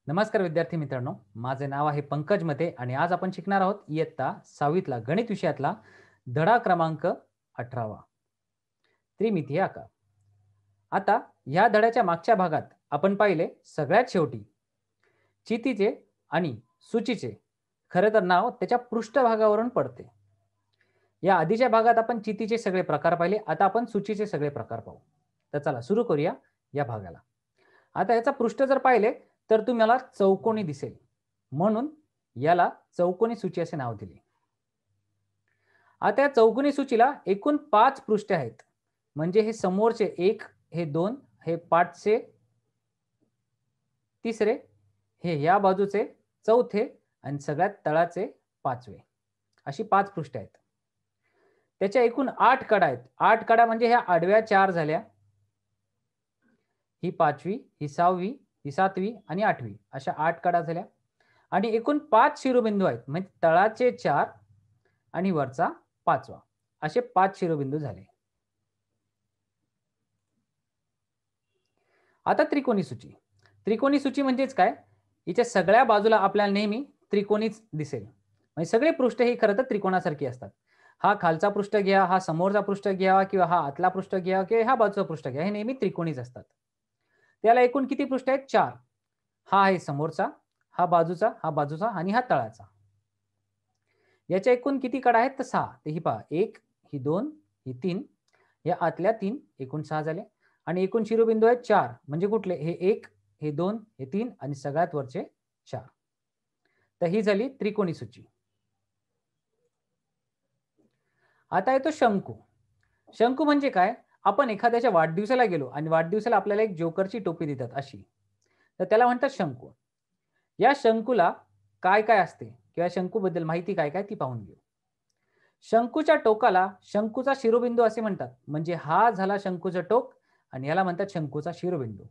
नमस्कार विद्यार्थी मित्रांनो, माझे नाव आहे पंकज मते आणि आज आपण शिकणार आहोत इयत्ता 6वीतला गणित विषयातला धडा क्रमांक 18वा त्रिमितीय आकार. आता या धड्याच्या मागच्या भागात आपण पाहिले सगळ्यात शेवटी चितीचे आणि सूचीचे खरे तर नाव त्याच्या पृष्ठभागावरून पडते. या आधीच्या भागात आपण चितीचे सगळे प्रकार पाहिले, आता आपण सूचीचे सगळे प्रकार पाहू. तर चला सुरू करूया या भागाला. आता याचा पृष्ठ जर पाहिले तर तुम्हाला चौकोनी दिसेल, म्हणून याला चौकोनी सूची असे नाव दिले. आता या चौकोनी सूचीला एकूण 5 पृष्ठे आहेत. म्हणजे हे समोरचे 1, हे 2, हे पाठचे तिसरे, हे या बाजूचे चौथे आणि सगळ्यात तळाचे 5वे, अशी 5 पृष्ठे आहेत. त्याच्या एकूण 8 कडा आहेत. 8 कडा म्हणजे ह्या आडव्या 4 झाल्या, ही 5वी, ही 6वी, ही 7वी आणि 8वी, अशा 8 कडा झाल्या. आणि एकूण 5 शिरोबिंदू आहेत. म्हणजे तळाचे 4 आणि वरचा 5वा, असे 5 शिरोबिंदू झाले. आता त्रिकोणी सूची. त्रिकोणी सूची म्हणजेच काय? हिच्या सगळ्या बाजूला आपल्याला नेहमी त्रिकोणीच दिसेल. म्हणजे सगळे पृष्ठ ही खरं तर त्रिकोणासारखी असतात. हा खालचा पृष्ठ घ्या, हा समोरचा पृष्ठ घ्या, किंवा हा आतला पृष्ठ घ्या, किंवा हा बाजूचा पृष्ठ घ्या, हे नेहमी त्रिकोणीच असतात. त्याला एकूण किती पृष्ठ आहेत? 4. हा आहे समोरचा, हा बाजूचा आणि हा तळाचा. याच्या एकूण किती कडा आहेत? तर 6. तर ही पहा, 1, ही 2, ही 3, या आतल्या 3, एकूण 6 झाले. आणि एकूण शिरोबिंदू आहेत 4. म्हणजे कुठले? हे 1, हे 2, हे 3 आणि सगळ्यात वरचे 4. तर ही झाली त्रिकोणी सूची. आता येतो शंकू. शंकू म्हणजे काय? आपण एखाद्याच्या वाढदिवसाला गेलो आणि वाढदिवसाला आपल्याला एक जोकरची टोपी देतात अशी, तर त्याला म्हणतात शंकू. या शंकूला काय काय असते किंवा शंकूबद्दल माहिती काय काय ती पाहून घेऊ. शंकूच्या टोकाला शंकूचा शिरोबिंदू असे म्हणतात. म्हणजे हा झाला शंकूचं टोक आणि याला म्हणतात शंकूचा शिरोबिंदू.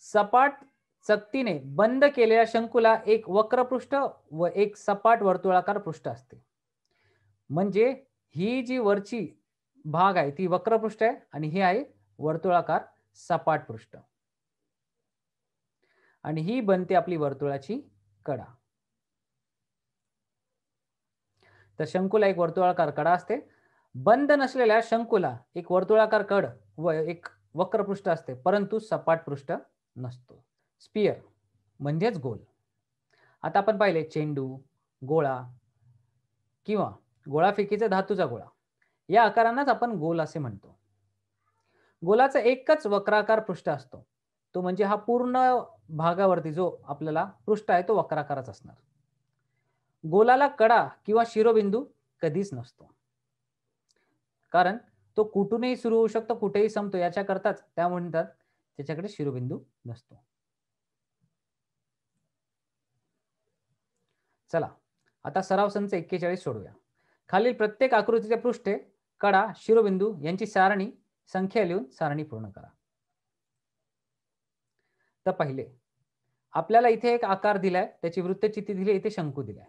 सपाट चकतीने बंद केलेल्या शंकूला एक वक्रपृष्ठ व एक सपाट वर्तुळाकार पृष्ठ असते. म्हणजे ही जी वरची भाग आहे ती वक्रपृष्ठ आहे आणि हे आहे वर्तुळाकार सपाट पृष्ठ. आणि ही बनते आपली वर्तुळाची कडा. तर शंकूला एक वर्तुळाकार कडा असते. बंद नसलेल्या शंकूला एक वर्तुळाकार कड व एक वक्रपृष्ठ असते, परंतु सपाट पृष्ठ नसतो. स्पियर म्हणजेच गोल. आता आपण पाहिले चेंडू, गोळा किंवा गोळाफेकीचा धातूचा गोळा, या आकारांनाच आपण गोल असे म्हणतो. गोलाचा एकच वक्राकार पृष्ठ असतो. तो म्हणजे हा पूर्ण भागावरती जो आपल्याला पृष्ठ आहे तो वक्राकारच असणार. गोलाला कडा किंवा शिरोबिंदू कधीच नसतो, कारण तो कुठूनही सुरू होऊ शकतो, कुठेही संपतो. याच्याकरताच त्या म्हणतात त्याच्याकडे शिरोबिंदू नसतो. चला आता सराव संच 41 सोडूया. खालील प्रत्येक आकृतीचे पृष्ठे, कडा, शिरोबिंदू यांची सारणी संख्या लिहून सारणी पूर्ण करा. तर पहिले आपल्याला इथे एक आकार दिलाय, त्याची वृत्तचित्ती दिली, इथे शंकू दिलाय.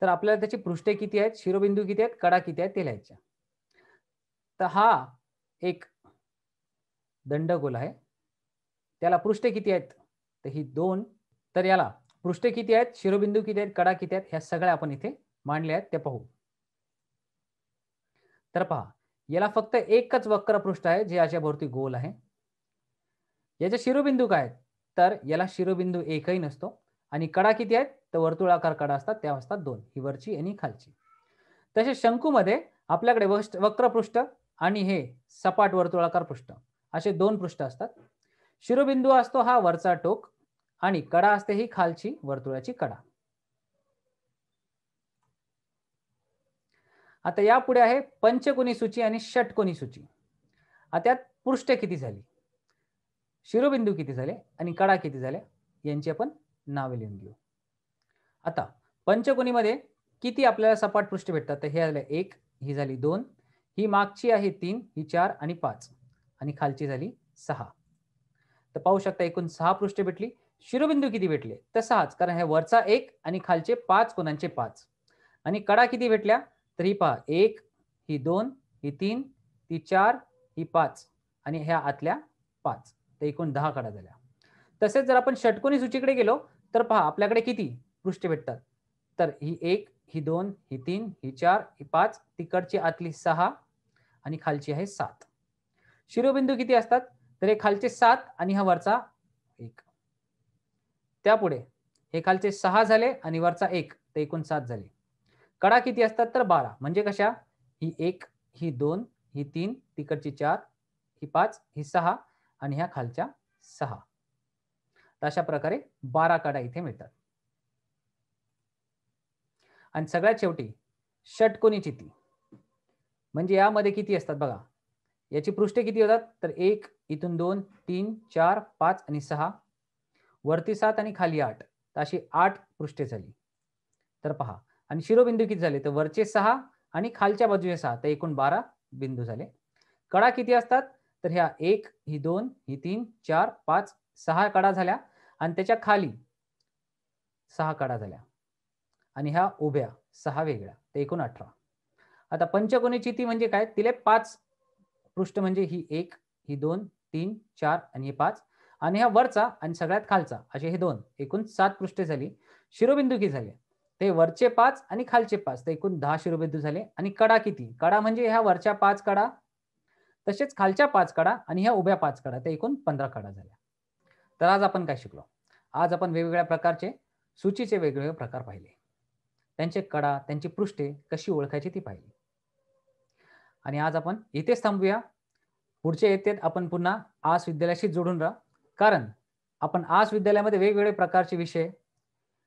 तर आपल्याला त्याची पृष्ठे किती आहेत, शिरोबिंदू किती आहेत, कडा किती आहेत ते लिहायच्या. तर हा एक दंडगोल आहे, त्याला पृष्ठे किती आहेत, तर ही 2. तर याला पृष्ठे किती आहेत, शिरोबिंदू किती आहेत, कडा किती आहेत, ह्या सगळ्या आपण इथे मांडल्या आहेत, ते पाहू. तर पहा, याला फक्त एकच वक्रपृष्ठ आहे जे याच्या भोवती गोल आहे. याचे शिरोबिंदू काय आहेत, तर याला शिरोबिंदू एकही नसतो. आणि कडा किती आहेत, तर वर्तुळाकार कडा असतात, त्या असतात 2, ही वरची आणि खालची. तसे शंकूमध्ये आपल्याकडे वक्रपृष्ठ आणि हे सपाट वर्तुळाकार पृष्ठ असे 2 पृष्ठ असतात. शिरोबिंदू असतो हा वरचा टोक आणि कडा असते ही खालची वर्तुळाची कडा. आता यापुढे आहे पंचकोनी सूची आणि षटकोनी सूची. आता त्यात पृष्ठे किती झाली, शिरोबिंदू किती झाले आणि कडा किती झाल्या यांची आपण नावे लिहून घेऊ. आता पंचकोनीमध्ये किती आपल्याला सपाट पृष्ठे भेटतात, तर हे झाले 1, ही झाली 2, ही मागची आहे 3, ही 4 आणि 5 आणि खालची झाली 6. तर पाहू शकता एकूण 6 पृष्ठे भेटली. शिरोबिंदू किती भेटले, तर 6च, कारण हे वरचा 1 आणि खालचे 5 कोणांचे 5. आणि कडा किती भेटल्या, तर ही पहा 1, ही 2, ही 3, ही 4, ही 5 आणि ह्या आतल्या 5. तर एकूण 10 कडा झाल्या. तसेच जर आपण षटकोनी सूचीकडे गेलो तर पहा आपल्याकडे किती पृष्ठे भेटतात. तर ही 1, ही 2, ही 3, ही 4, ही 5, तिकडची आतली 6 आणि खालची आहे 7. शिरोबिंदू किती असतात? तर हे खालचे 7 आणि हा वरचा 1. त्यापुढे हे खालचे 6 झाले आणि वरचा 1, तर एकूण 7 झाले. कडा किती असतात? तर 12. म्हणजे कशा? ही 1, ही 2, ही 3, तिकडची 4, ही 5, ही 6 आणि ह्या खालच्या 6. तर अशा प्रकारे 12 कडा इथे मिळतात. आणि सगळ्यात शेवटी षटकोनी चिती. म्हणजे यामध्ये किती असतात बघा. याची पृष्ठे किती होतात? तर 1, इथून 2, 3, 4, 5 आणि 6. वरती 7 आणि खाली 8. तर अशी 8 पृष्ठे झाली. तर पहा आणि शिरोबिंदू किती झाले? तर वरचे 6 आणि खालच्या बाजूचे 6. तर एकूण 12 बिंदू झाले. कडा किती असतात? तर ह्या 1, ही 2, ही 3, 4, 5, 6 कडा झाल्या आणि त्याच्या खाली 6 कडा झाल्या आणि ह्या उभ्या 6 वेगळ्या. तर एकूण 18. आता पंचकोनी चिती म्हणजे काय? तिले 5 पृष्ठ म्हणजे ही 1, ही 2, 3, 4 आणि हे 5 आणि हा वरचा आणि सगळ्यात खालचा असे हे 2. एकूण 7 पृष्ठे झाली. शिरोबिंदू किती झाले? ते वरचे 5 आणि खालचे 5. तर एकूण 10 शिरोबिंदू झाले. आणि कडा किती? कडा म्हणजे ह्या वरच्या 5 कडा, तसेच खालच्या 5 कडा आणि ह्या उभ्या 5 कडा. तर एकूण 15 कडा झाल्या. तर आज आपण काय शिकलो? आज आपण वेगवेगळ्या प्रकारचे सूचीचे वेगवेगळे प्रकार पाहिले. त्यांचे कडा, त्यांची पृष्ठे कशी ओळखायची ती पाहिली. आणि आज आपण इथेच थांबूया. पुढच्या येतेत आपण पुन्हा आस विद्यालयाशी जोडून राहा. कारण आपण आस विद्यालयामध्ये वेगवेगळे प्रकारचे विषय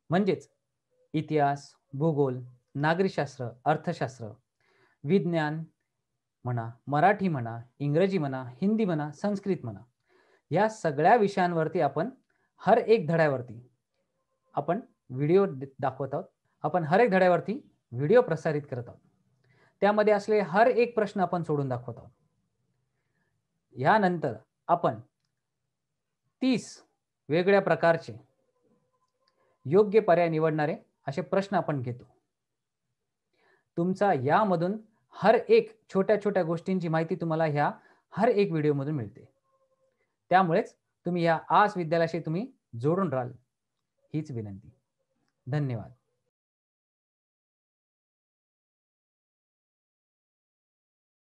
म्हणजेच इतिहास, भूगोल, नागरिकशास्त्र, अर्थशास्त्र, विज्ञान म्हणा, मराठी म्हणा, इंग्रजी म्हणा, हिंदी म्हणा, संस्कृत म्हणा, या सगळ्या विषयांवरती आपण हर एक धड्यावरती आपण व्हिडिओ दाखवत आहोत. आपण हर एक धड्यावरती व्हिडिओ प्रसारित करत आहोत. त्यामध्ये असलेले हर एक प्रश्न आपण सोडून दाखवत आहोत. यानंतर आपण 30 वेगवेगळ्या प्रकारचे योग्य पर्याय निवडणारे असे प्रश्न आपण घेतो. तुमचा यामधून हर एक छोट्या-छोट्या गोष्टींची माहिती तुम्हाला ह्या हर एक व्हिडिओमधून मिळते. त्यामुळेच तुम्ही या आस विद्यालयाशी तुम्ही जोडून राहाल हीच विनंती. धन्यवाद.